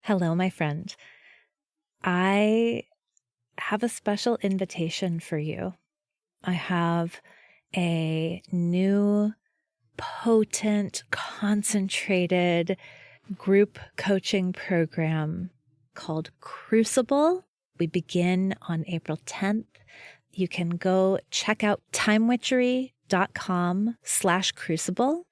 Hello, my friend. I have a special invitation for you. I have a new, potent, concentrated group coaching program called Crucible. We begin on April 10th. You can go check out timewitchery.com/crucible,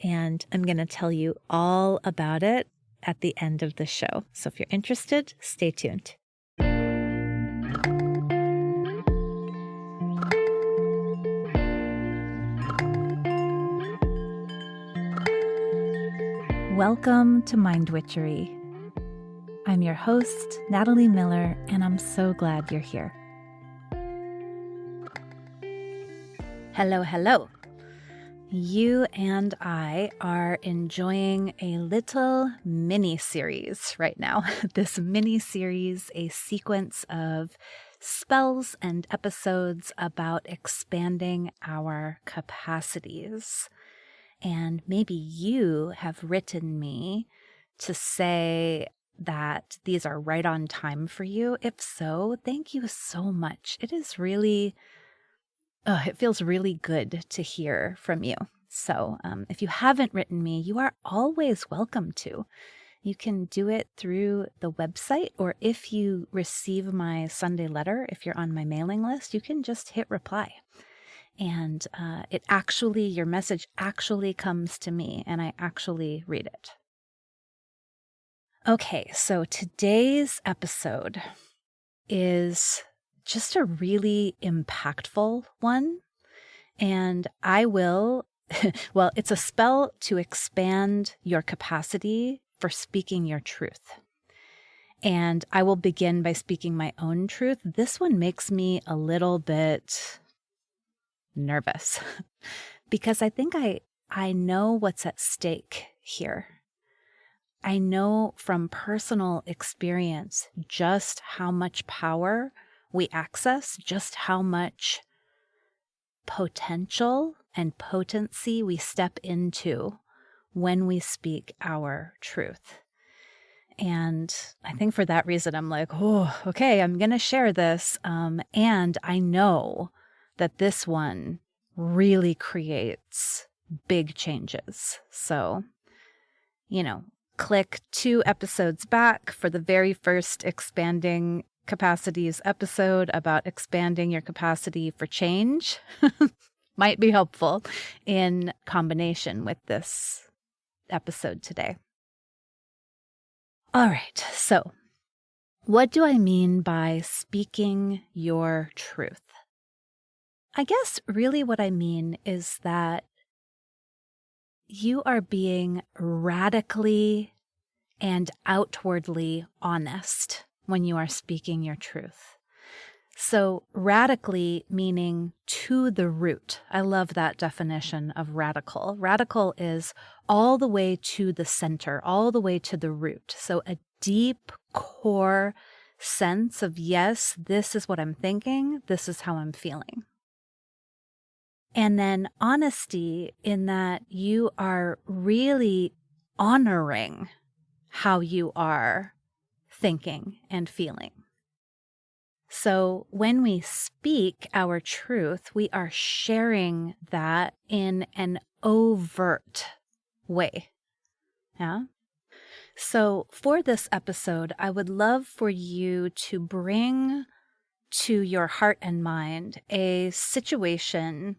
and I'm going to tell you all about it at the end of the show. So if you're interested, stay tuned. Welcome to Mind Witchery. I'm your host, Natalie Miller, and I'm so glad you're here. Hello, hello. You and I are enjoying a little mini-series right now. This mini-series, a sequence of spells and episodes about expanding our capacities. And maybe you have written me to say that these are right on time for you. If so, thank you so much. It is really... it feels really good to hear from you. So if you haven't written me, you are always welcome to. You can do it through the website, or if you receive my Sunday letter, if you're on my mailing list, you can just hit reply. And your message actually comes to me, and I actually read it. Okay, so today's episode is just a really impactful one. And I will, it's a spell to expand your capacity for speaking your truth. And I will begin by speaking my own truth. This one makes me a little bit nervous because I think I know what's at stake here. I know from personal experience just how much power we access, just how much potential and potency we step into when we speak our truth. And I think for that reason, I'm like, oh, okay, I'm going to share this. And I know that this one really creates big changes. So, click 2 episodes back for the very first Expanding Capacities episode about expanding your capacity for change. Might be helpful in combination with this episode today. All right, so what do I mean by speaking your truth? I guess really what I mean is that you are being radically and outwardly honest when you are speaking your truth. So radically meaning to the root. I love that definition of radical. Radical is all the way to the center, all the way to the root. So a deep core sense of, yes, this is what I'm thinking, this is how I'm feeling. And then honesty in that you are really honoring how you are thinking and feeling. So when we speak our truth, we are sharing that in an overt way. Yeah. So for this episode, I would love for you to bring to your heart and mind a situation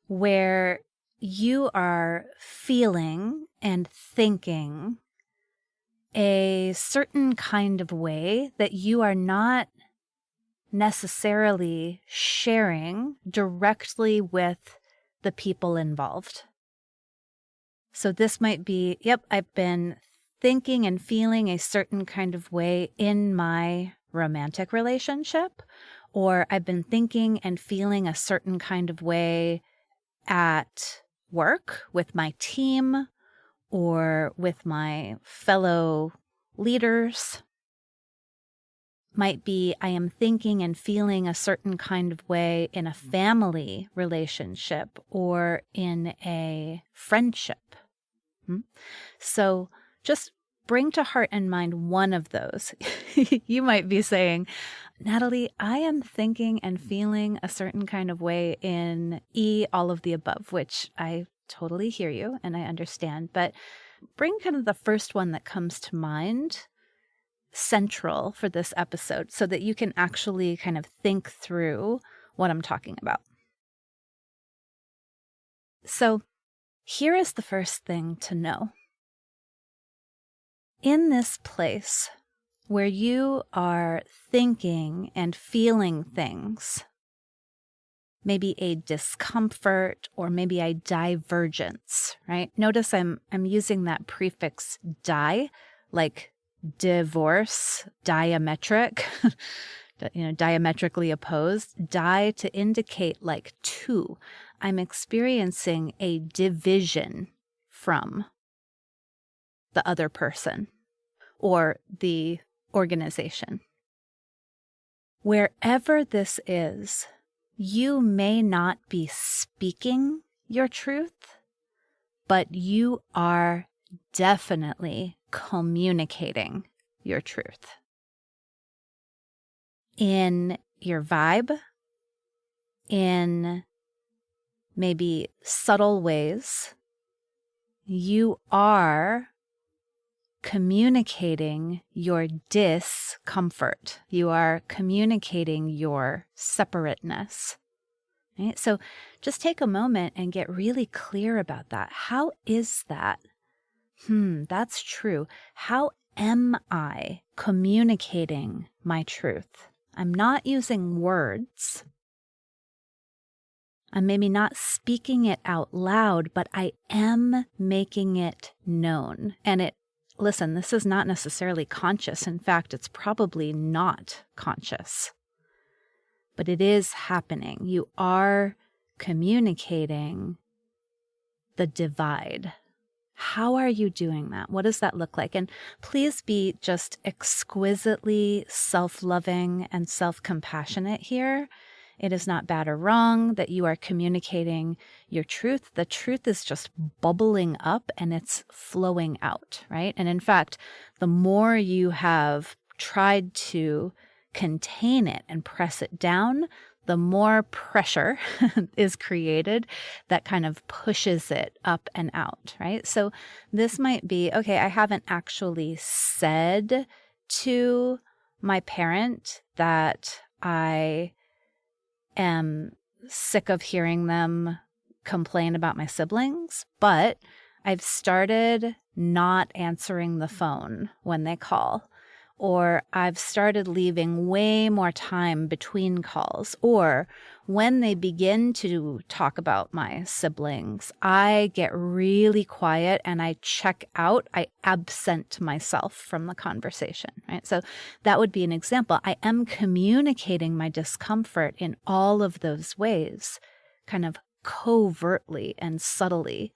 where you are feeling and thinking a certain kind of way that you are not necessarily sharing directly with the people involved. So this might be, I've been thinking and feeling a certain kind of way in my romantic relationship, or I've been thinking and feeling a certain kind of way at work with my team or with my fellow leaders. Might be I am thinking and feeling a certain kind of way in a family relationship or in a friendship. So just bring to heart and mind one of those. You might be saying, Natalie, I am thinking and feeling a certain kind of way in all of the above, which I totally hear you and I understand. But bring kind of the first one that comes to mind central for this episode so that you can actually kind of think through what I'm talking about. So here is the first thing to know. In this place where you are thinking and feeling things, maybe a discomfort or maybe a divergence, right? Notice I'm using that prefix di, like divorce, diametric, diametrically opposed, di to indicate like two. I'm experiencing a division from the other person or the organization. Wherever this is, you may not be speaking your truth, but you are definitely communicating your truth. In your vibe, in maybe subtle ways, you are communicating your discomfort. You are communicating your separateness. Right? So just take a moment and get really clear about that. How is that? That's true. How am I communicating my truth? I'm not using words. I'm maybe not speaking it out loud, but I am making it known. And listen, this is not necessarily conscious. In fact, it's probably not conscious. But it is happening. You are communicating the divide. How are you doing that? What does that look like? And please be just exquisitely self-loving and self-compassionate here. It is not bad or wrong that you are communicating your truth. The truth is just bubbling up and it's flowing out, right? And in fact, the more you have tried to contain it and press it down, the more pressure is created that kind of pushes it up and out, right? So this might be, okay, I haven't actually said to my parent that I am sick of hearing them complain about my siblings, but I've started not answering the phone when they call, or I've started leaving way more time between calls, or when they begin to talk about my siblings, I get really quiet and I check out, I absent myself from the conversation, right? So that would be an example. I am communicating my discomfort in all of those ways, kind of covertly and subtly,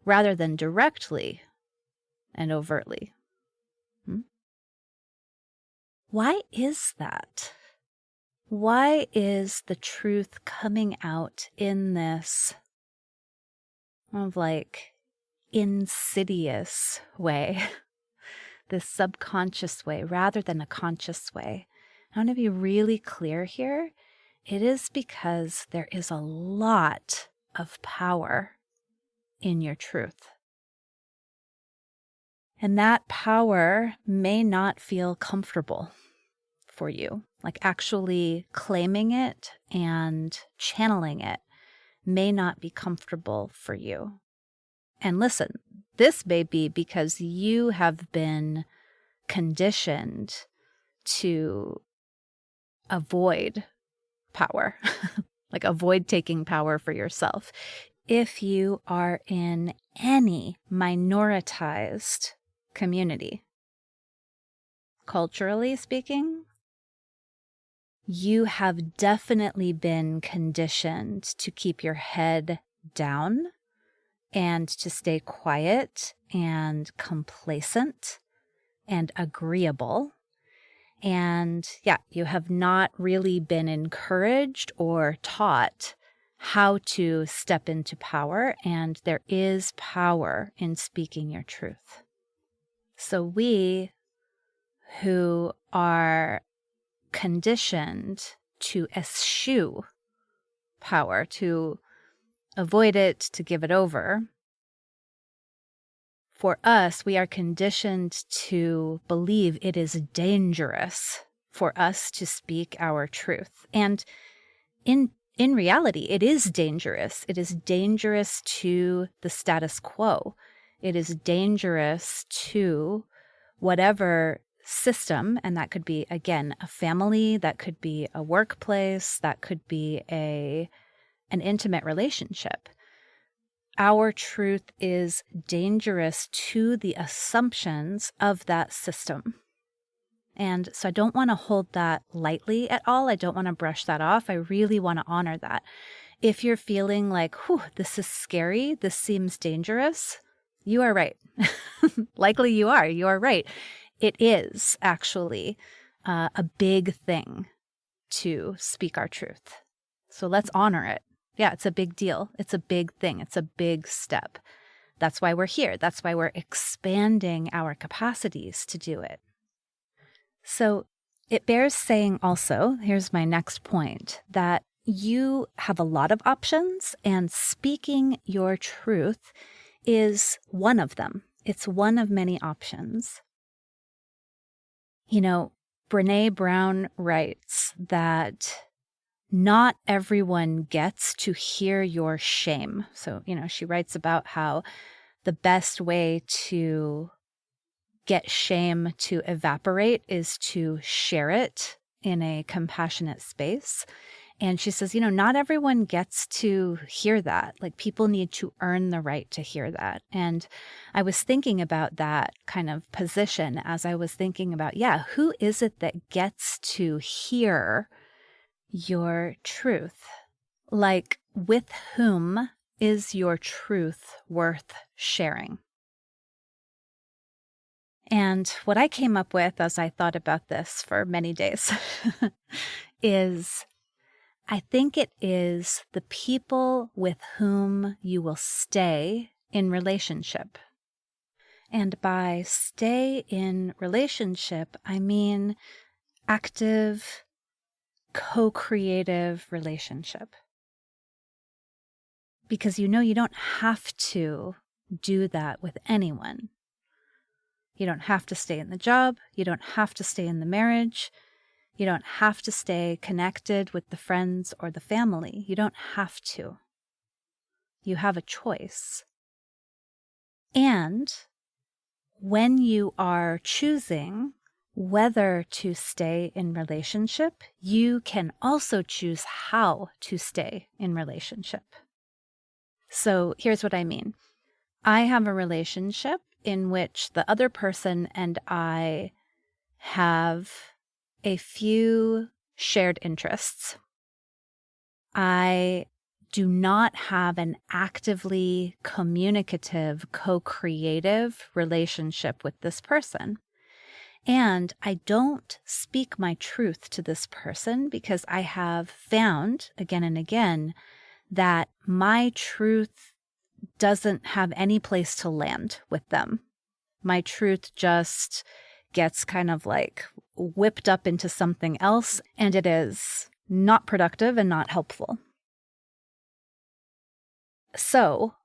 rather than directly and overtly. Why is that? Why is the truth coming out in this of like insidious way, this subconscious way, rather than a conscious way? I want to be really clear here. It is because there is a lot of power in your truth. And that power may not feel comfortable for you. Like actually claiming it and channeling it may not be comfortable for you. And listen, this may be because you have been conditioned to avoid power, like avoid taking power for yourself. If you are in any minoritized community, culturally speaking, you have definitely been conditioned to keep your head down and to stay quiet and complacent and agreeable. And yeah, you have not really been encouraged or taught how to step into power, and there is power in speaking your truth. So we who are conditioned to eschew power, to avoid it, to give it over, for us, we are conditioned to believe it is dangerous for us to speak our truth. And in reality, it is dangerous. It is dangerous to the status quo. It is dangerous to whatever system, and that could be, again, a family, that could be a workplace, that could be an intimate relationship. Our truth is dangerous to the assumptions of that system. And so I don't want to hold that lightly at all. I don't want to brush that off. I really want to honor that. If you're feeling like, whew, this is scary, this seems dangerous, you are right. Likely you are. You are right. It is actually a big thing to speak our truth. So let's honor it. Yeah, it's a big deal. It's a big thing. It's a big step. That's why we're here. That's why we're expanding our capacities to do it. So it bears saying also, here's my next point, that you have a lot of options and speaking your truth is one of them. It's one of many options. You know, Brené Brown writes that not everyone gets to hear your shame. So, she writes about how the best way to get shame to evaporate is to share it in a compassionate space. And she says, not everyone gets to hear that. Like, people need to earn the right to hear that. And I was thinking about that kind of position as I was thinking about, who is it that gets to hear your truth? Like, with whom is your truth worth sharing? And what I came up with as I thought about this for many days is, I think it is the people with whom you will stay in relationship. And by stay in relationship, I mean active, co-creative relationship. Because you don't have to do that with anyone. You don't have to stay in the job. You don't have to stay in the marriage. You don't have to stay connected with the friends or the family. You don't have to. You have a choice. And when you are choosing whether to stay in relationship, you can also choose how to stay in relationship. So here's what I mean. I have a relationship in which the other person and I have a few shared interests. I do not have an actively communicative, co-creative relationship with this person. And I don't speak my truth to this person because I have found again and again that my truth doesn't have any place to land with them. My truth just gets kind of like whipped up into something else, and it is not productive and not helpful. So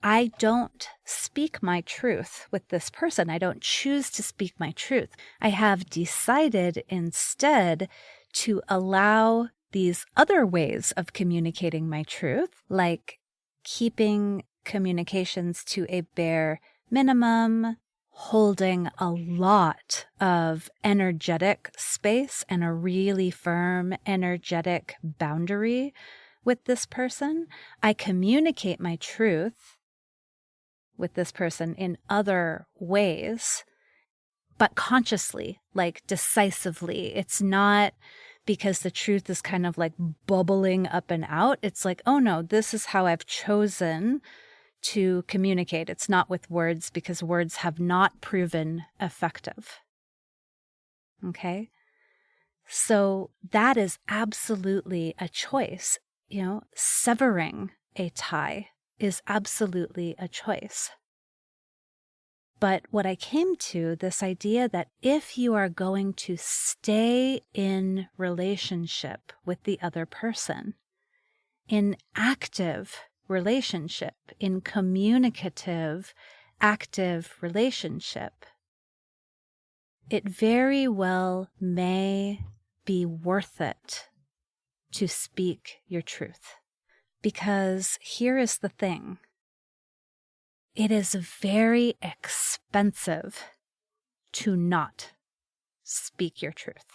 I don't speak my truth with this person. I don't choose to speak my truth. I have decided instead to allow these other ways of communicating my truth, like keeping communications to a bare minimum, holding a lot of energetic space and a really firm energetic boundary with this person. I communicate my truth with this person in other ways, but consciously, like decisively. It's not because the truth is kind of like bubbling up and out. It's like, oh no, this is how I've chosen to communicate. It's not with words because words have not proven effective. Okay? So that is absolutely a choice. Severing a tie is absolutely a choice. But what I came to, this idea that if you are going to stay in relationship with the other person, in active relationship, in communicative, active relationship, it very well may be worth it to speak your truth. Because here is the thing. It is very expensive to not speak your truth.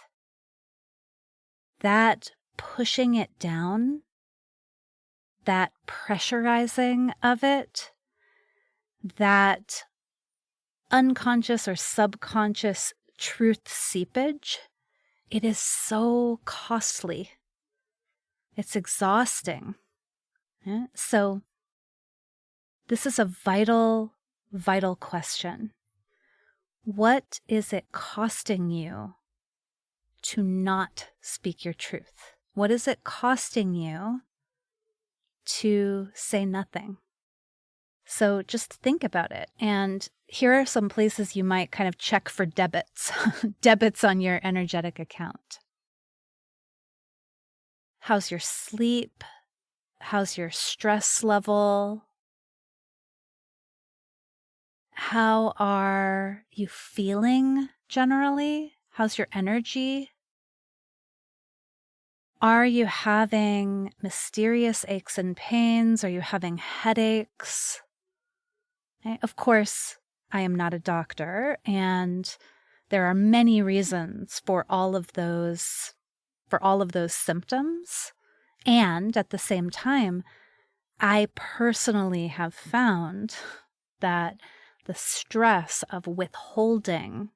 That pushing it down, that pressurizing of it, that unconscious or subconscious truth seepage, it is so costly. It's exhausting. Yeah? So this is a vital, vital question. What is it costing you to not speak your truth? What is it costing you to say nothing? So just think about it. And here are some places you might kind of check for debits, debits on your energetic account. How's your sleep? How's your stress level? How are you feeling generally? How's your energy? Are you having mysterious aches and pains? Are you having headaches? Okay. Of course, I am not a doctor, and there are many reasons for all of those symptoms. And at the same time, I personally have found that the stress of withholding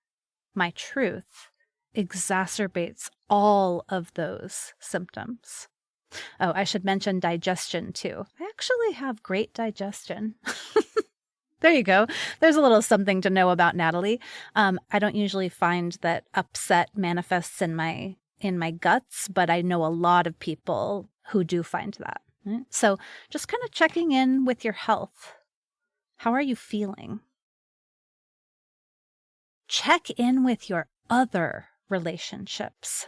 my truth exacerbates all of those symptoms. Oh, I should mention digestion too. I actually have great digestion. There you go. There's a little something to know about Natalie. I don't usually find that upset manifests in my guts, but I know a lot of people who do find that. Right? So just kind of checking in with your health. How are you feeling? Check in with your other relationships.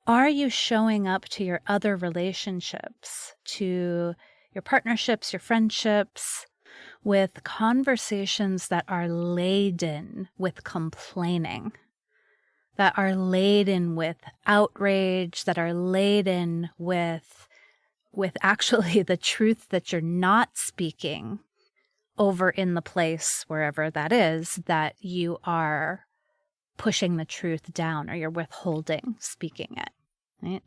Are you showing up to your other relationships, to your partnerships, your friendships, with conversations that are laden with complaining, that are laden with outrage, that are laden with actually the truth that you're not speaking over in the place, wherever that is, that you are pushing the truth down or you're withholding speaking it, right?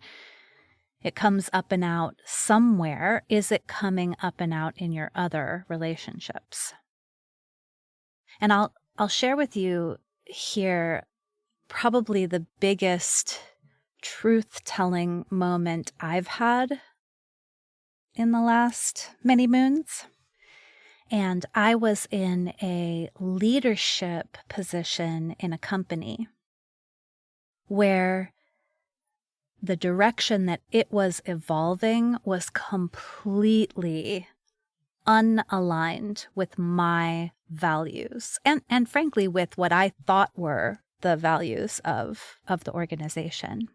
It comes up and out somewhere. Is it coming up and out in your other relationships? And I'll share with you here probably the biggest truth-telling moment I've had in the last many moons. And I was in a leadership position in a company where the direction that it was evolving was completely unaligned with my values and frankly with what I thought were the values of the organization.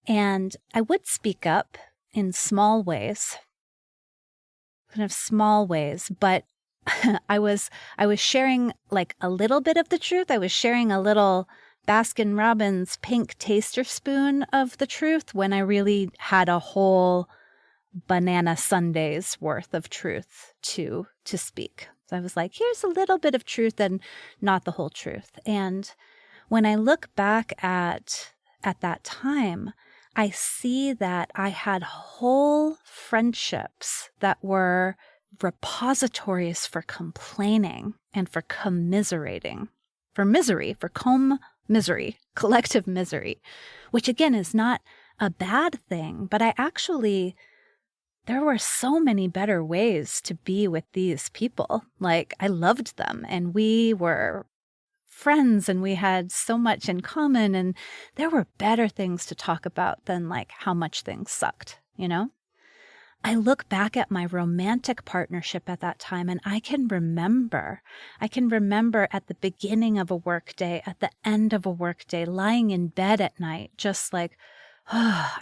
And I would speak up in small ways, but I was sharing like a little bit of the truth. I was sharing a little Baskin-Robbins pink taster spoon of the truth when I really had a whole banana sundae's worth of truth to speak. So I was like, here's a little bit of truth and not the whole truth. And when I look back at that time, I see that I had whole friendships that were repositories for complaining and for commiserating, for misery, for misery, collective misery, which again is not a bad thing, but there were so many better ways to be with these people. Like, I loved them and we were friends and we had so much in common and there were better things to talk about than like how much things sucked, you know? I look back at my romantic partnership at that time, and I can remember at the beginning of a workday, at the end of a workday, lying in bed at night, just like, oh,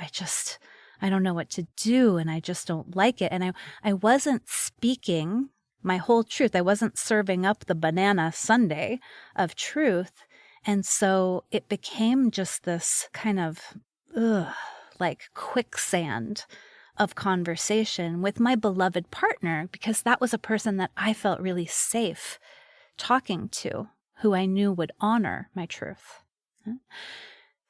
I don't know what to do, and I just don't like it. And I wasn't speaking my whole truth. I wasn't serving up the banana sundae of truth. And so it became just this kind of, like quicksand of conversation with my beloved partner, because that was a person that I felt really safe talking to, who I knew would honor my truth.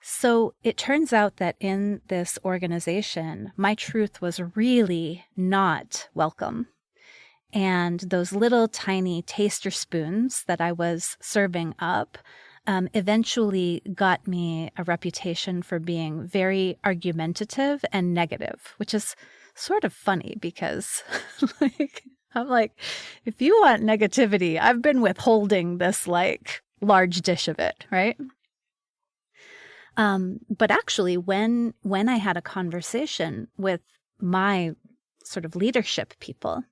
So it turns out that in this organization, my truth was really not welcome. And those little tiny taster spoons that I was serving up eventually got me a reputation for being very argumentative and negative, which is sort of funny because I'm like, if you want negativity, I've been withholding this like large dish of it, right? But actually, when I had a conversation with my sort of leadership people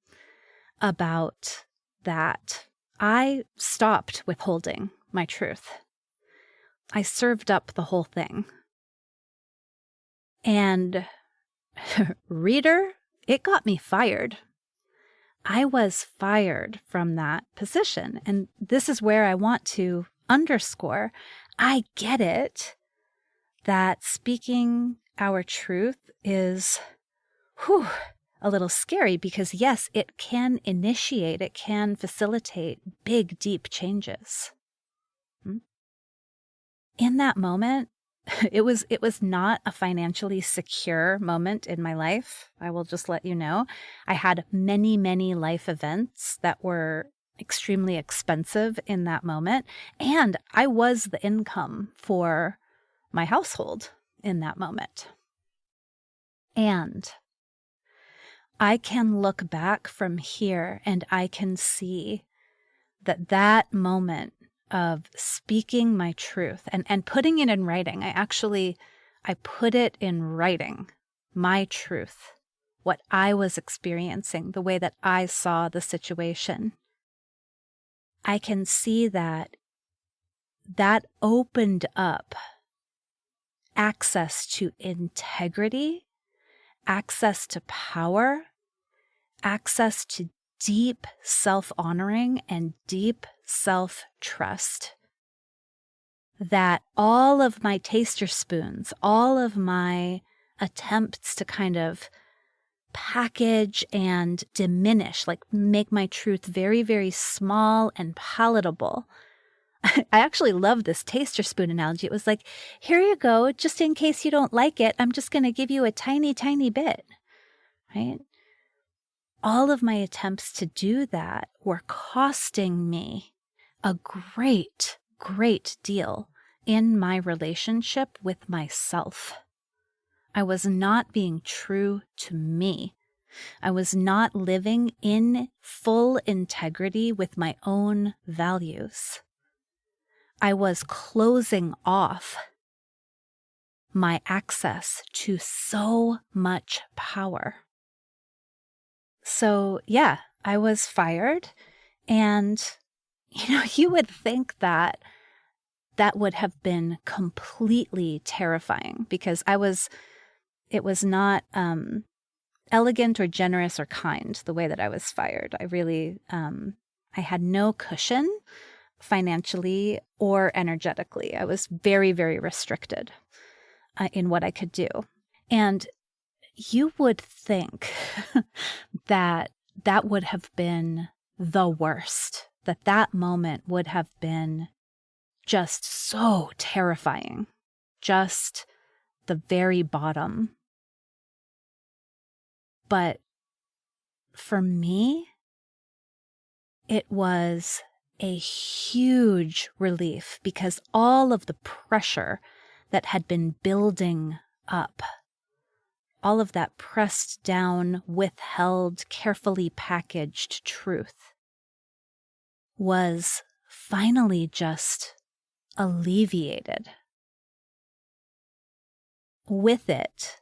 about that, I stopped withholding my truth. I served up the whole thing. And reader, it got me fired. I was fired from that position. And this is where I want to underscore, I get it that speaking our truth is a little scary because, yes, it can initiate, it can facilitate big, deep changes. In that moment, it was not a financially secure moment in my life. I will just let you know. I had many, many life events that were extremely expensive in that moment. And I was the income for my household in that moment. And I can look back from here and I can see that that moment of speaking my truth and putting it in writing, I put it in writing, my truth, what I was experiencing, the way that I saw the situation. I can see that opened up access to integrity, access to power, access to deep self-honoring and deep self-trust. That all of my taster spoons, all of my attempts to kind of package and diminish, like make my truth very, very small and palatable. I actually love this taster spoon analogy. It was like, here you go, just in case you don't like it, I'm just going to give you a tiny, tiny bit, right? All of my attempts to do that were costing me a great, great deal in my relationship with myself. I was not being true to me. I was not living in full integrity with my own values. I was closing off my access to so much power. So yeah, I was fired. And, you would think that would have been completely terrifying because it was not elegant or generous or kind the way that I was fired. I really, I had no cushion financially or energetically. I was very, very restricted in what I could do. And you would think that would have been the worst, that moment would have been just so terrifying, just the very bottom. But for me, it was a huge relief because all of the pressure that had been building up, all of that pressed down, withheld, carefully packaged truth was finally just alleviated. With it,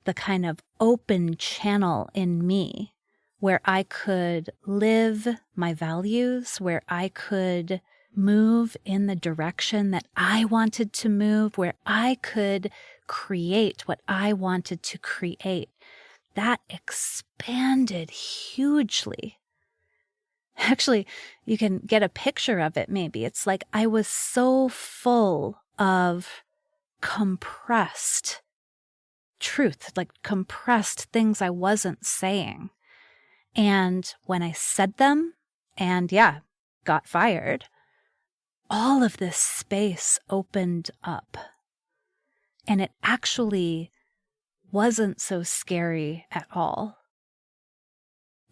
the kind of open channel in me where I could live my values, where I could move in the direction that I wanted to move, where I could create what I wanted to create. That expanded hugely. Actually, you can get a picture of it maybe. It's like I was so full of compressed truth, like compressed things I wasn't saying. And when I said them and got fired, all of this space opened up. And it actually wasn't so scary at all.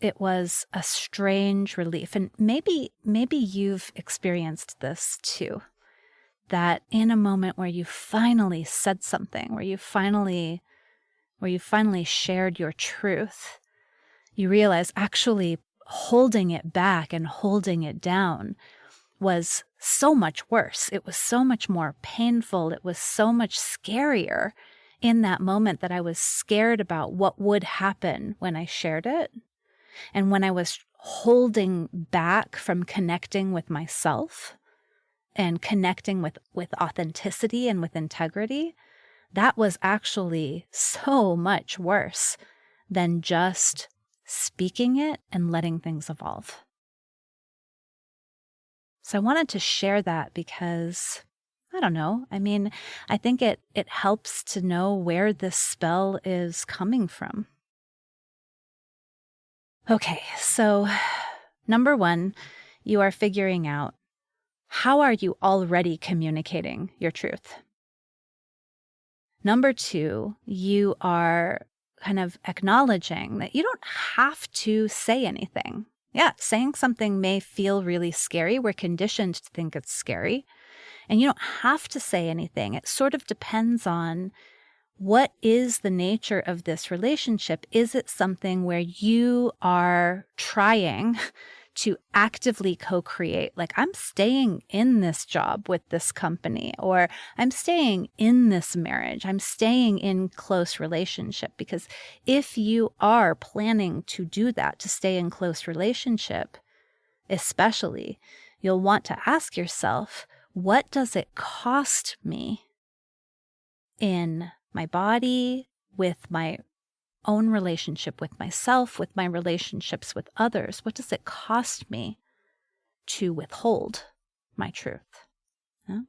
It was a strange relief. And maybe you've experienced this too. That in a moment where you finally said something, where you finally shared your truth, you realize actually holding it back and holding it down was so much worse. It was so much more painful. It was so much scarier in that moment that I was scared about what would happen when I shared it. And when I was holding back from connecting with myself and connecting with authenticity and with integrity, that was actually so much worse than just speaking it and letting things evolve. So I wanted to share that because, I don't know, I think it helps to know where this spell is coming from. Okay, so number one, you are figuring out, how are you already communicating your truth? Number two, you are kind of acknowledging that you don't have to say anything. Yeah, saying something may feel really scary. We're conditioned to think it's scary. And you don't have to say anything. It sort of depends on what is the nature of this relationship. Is it something where you are trying to actively co-create, like I'm staying in this job with this company, or I'm staying in this marriage, I'm staying in close relationship? Because if you are planning to do that, to stay in close relationship, especially, you'll want to ask yourself, what does it cost me in my body, with my own relationship with myself, with my relationships with others? What does it cost me to withhold my truth? Yeah?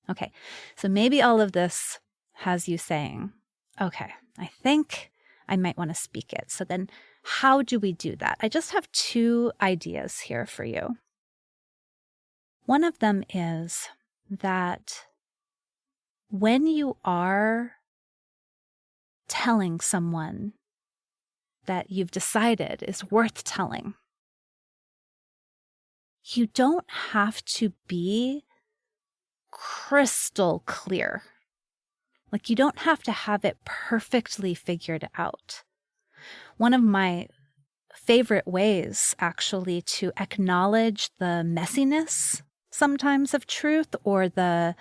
Okay, so maybe all of this has you saying, okay, I think I might want to speak it. So then how do we do that? I just have two ideas here for you. One of them is that when you are telling someone that you've decided is worth telling, you don't have to be crystal clear. Like, you don't have to have it perfectly figured out. One of my favorite ways, actually, to acknowledge the messiness sometimes of truth, or the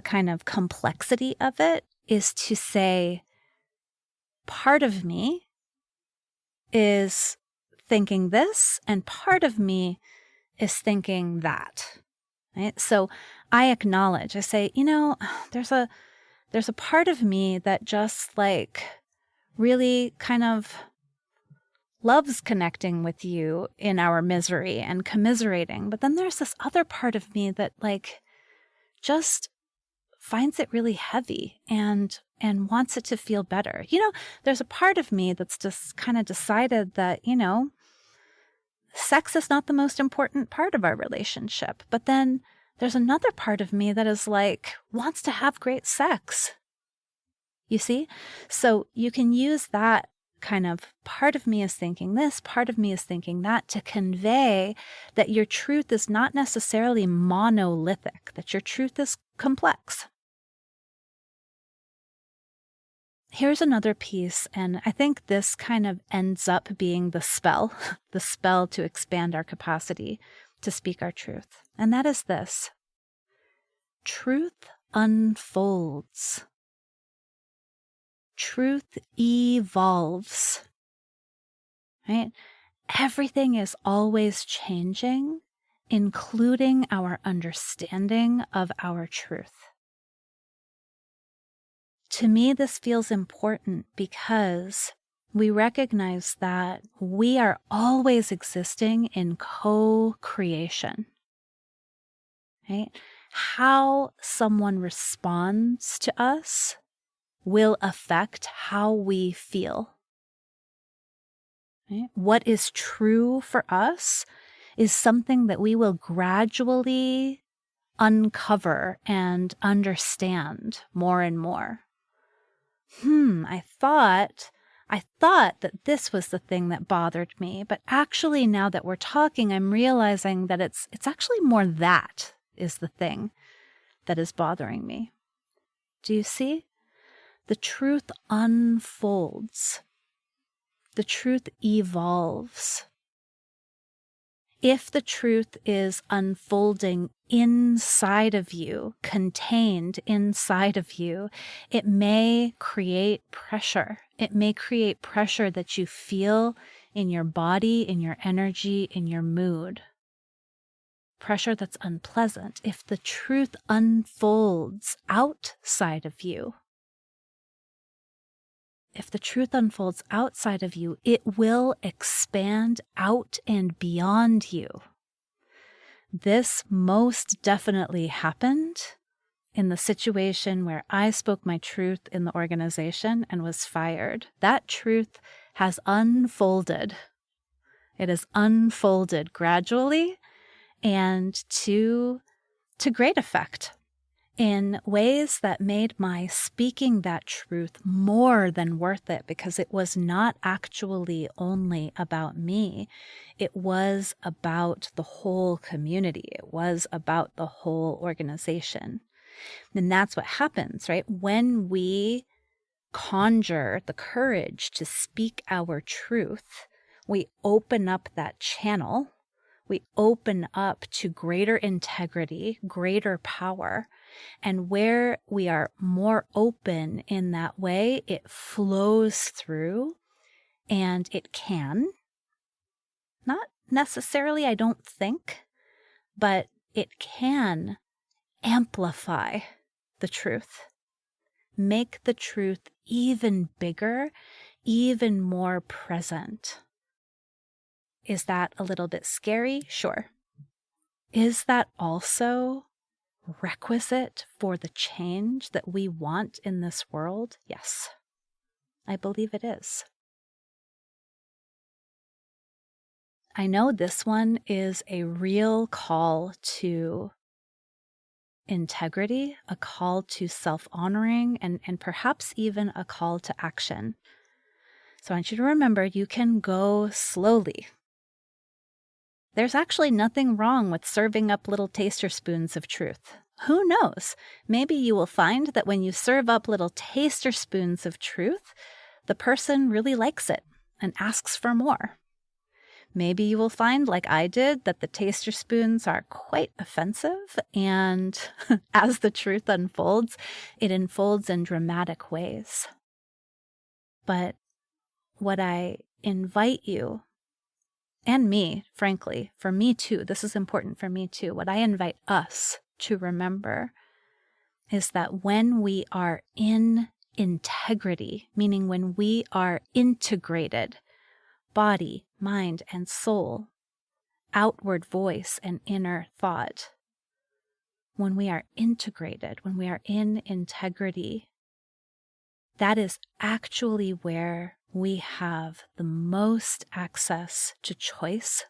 kind of complexity of it, is to say, part of me is thinking this, and part of me is thinking that. Right? So I acknowledge, I say, there's a part of me that just like really kind of loves connecting with you in our misery and commiserating. But then there's this other part of me that like just finds it really heavy and wants it to feel better. There's a part of me that's just kind of decided that, sex is not the most important part of our relationship. But then there's another part of me that is like, wants to have great sex. You see? So you can use that kind of, part of me is thinking this, part of me is thinking that, to convey that your truth is not necessarily monolithic, that your truth is complex. Here's another piece, and I think this kind of ends up being the spell to expand our capacity to speak our truth. And that is this: truth unfolds. Truth evolves, right? Everything is always changing, including our understanding of our truth. To me, this feels important because we recognize that we are always existing in co-creation, right? How someone responds to us will affect how we feel. Right? What is true for us is something that we will gradually uncover and understand more and more. I thought that this was the thing that bothered me, but actually now that we're talking, I'm realizing that it's actually more that is the thing that is bothering me. Do you see? The truth unfolds. The truth evolves. If the truth is unfolding inside of you, contained inside of you, it may create pressure. It may create pressure that you feel in your body, in your energy, in your mood. Pressure that's unpleasant. If the truth unfolds outside of you, it will expand out and beyond you. This most definitely happened in the situation where I spoke my truth in the organization and was fired. That truth has unfolded. It has unfolded gradually and to great effect, in ways that made my speaking that truth more than worth it, because it was not actually only about me. It was about the whole community. It was about the whole organization. And that's what happens, right? When we conjure the courage to speak our truth, we open up that channel. We open up to greater integrity, greater power. And where we are more open in that way, it flows through, and it can, not necessarily, I don't think, but it can amplify the truth, make the truth even bigger, even more present. Is that a little bit scary? Sure. Is that also requisite for the change that we want in this world? Yes, I believe it is. I know this one is a real call to integrity, a call to self-honoring, and perhaps even a call to action. So I want you to remember, you can go slowly. There's actually nothing wrong with serving up little taster spoons of truth. Who knows? Maybe you will find that when you serve up little taster spoons of truth, the person really likes it and asks for more. Maybe you will find, like I did, that the taster spoons are quite offensive, and as the truth unfolds, it unfolds in dramatic ways. But what I invite you, and me, frankly, for me too, this is important for me too, what I invite us to remember is that when we are in integrity, meaning when we are integrated, body, mind, and soul, outward voice and inner thought, when we are integrated, when we are in integrity, that is actually where we have the most access to choice,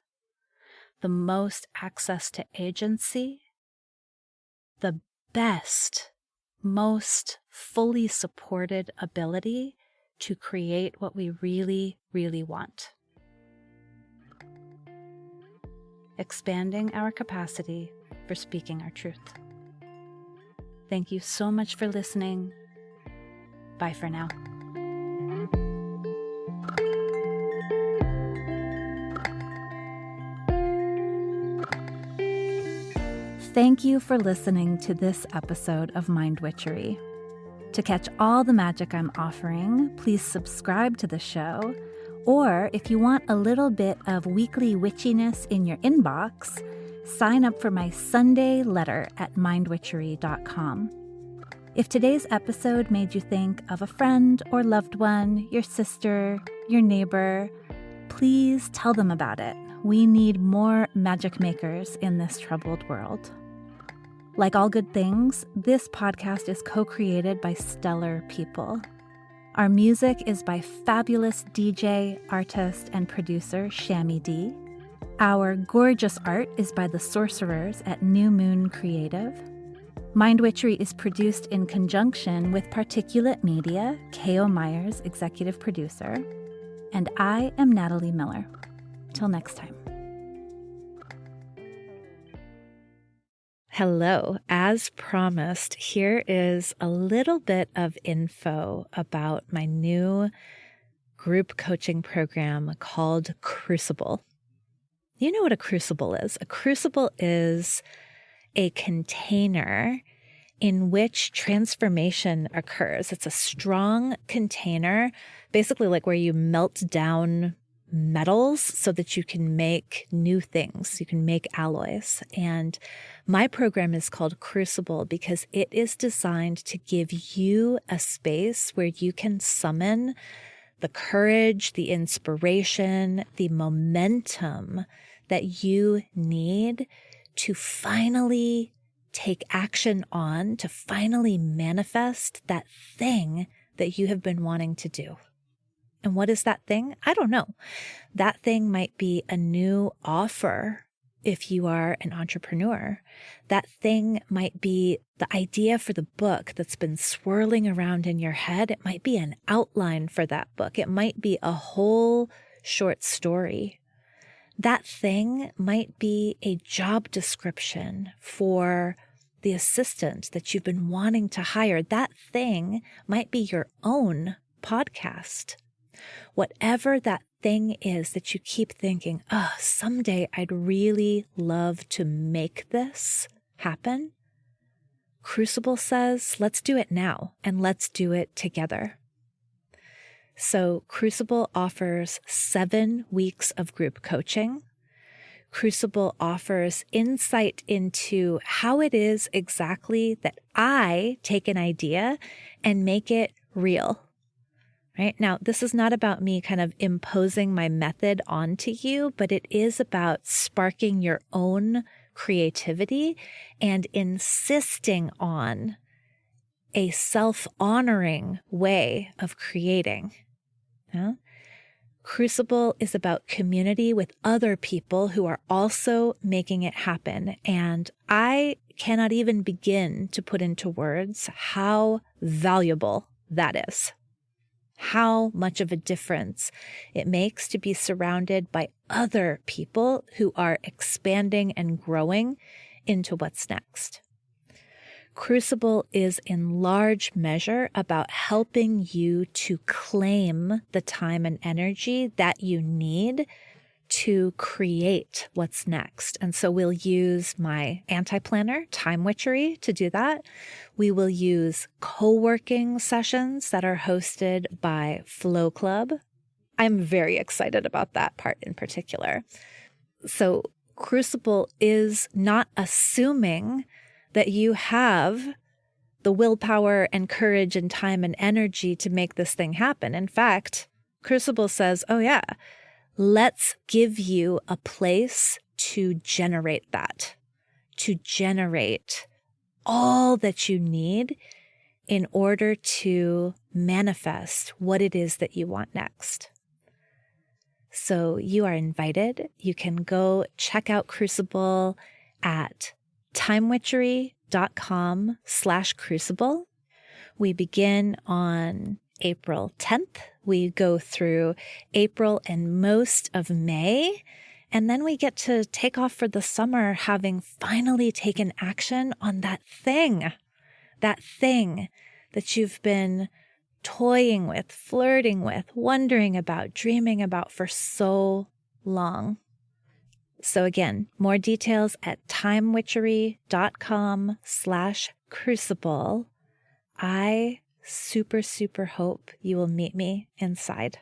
the most access to agency, the best, most fully supported ability to create what we really, really want. Expanding our capacity for speaking our truth. Thank you so much for listening. Bye for now. Thank you for listening to this episode of Mind Witchery. To catch all the magic I'm offering, please subscribe to the show. Or if you want a little bit of weekly witchiness in your inbox, sign up for my Sunday letter at mindwitchery.com. If today's episode made you think of a friend or loved one, your sister, your neighbor, please tell them about it. We need more magic makers in this troubled world. Like all good things, this podcast is co-created by stellar people. Our music is by fabulous DJ, artist, and producer Shammy D. Our gorgeous art is by the sorcerers at New Moon Creative. Mind Witchery is produced in conjunction with Particulate Media, K.O. Myers, executive producer. And I am Natalie Miller. Till next time. Hello. As promised, here is a little bit of info about my new group coaching program called Crucible. You know what a crucible is. A crucible is a container in which transformation occurs. It's a strong container, basically like where you melt down metals so that you can make new things. You can make alloys. And my program is called Crucible because it is designed to give you a space where you can summon the courage, the inspiration, the momentum that you need to finally take action on, to finally manifest that thing that you have been wanting to do. And what is that thing? I don't know. That thing might be a new offer if you are an entrepreneur. That thing might be the idea for the book that's been swirling around in your head. It might be an outline for that book. It might be a whole short story. That thing might be a job description for the assistant that you've been wanting to hire. That thing might be your own podcast. Whatever that thing is that you keep thinking, someday I'd really love to make this happen. Crucible says, let's do it now and let's do it together. So Crucible offers 7 weeks of group coaching. Crucible offers insight into how it is exactly that I take an idea and make it real. Right? Now, this is not about me kind of imposing my method onto you, but it is about sparking your own creativity and insisting on a self-honoring way of creating. Yeah? Crucible is about community with other people who are also making it happen. And I cannot even begin to put into words how valuable that is. How much of a difference it makes to be surrounded by other people who are expanding and growing into what's next. Crucible is in large measure about helping you to claim the time and energy that you need to create what's next. And so we'll use my anti-planner, Time Witchery, to do that. We will use co-working sessions that are hosted by Flow Club. I'm very excited about that part in particular. So Crucible is not assuming that you have the willpower and courage and time and energy to make this thing happen. In fact, Crucible says, let's give you a place to generate that, to generate all that you need in order to manifest what it is that you want next. So you are invited. You can go check out Crucible at timewitchery.com/crucible. We begin on April 10th. We go through April and most of May, and then we get to take off for the summer having finally taken action on that thing that you've been toying with, flirting with, wondering about, dreaming about for so long. So again, more details at timewitchery.com/crucible. I super, super hope you will meet me inside.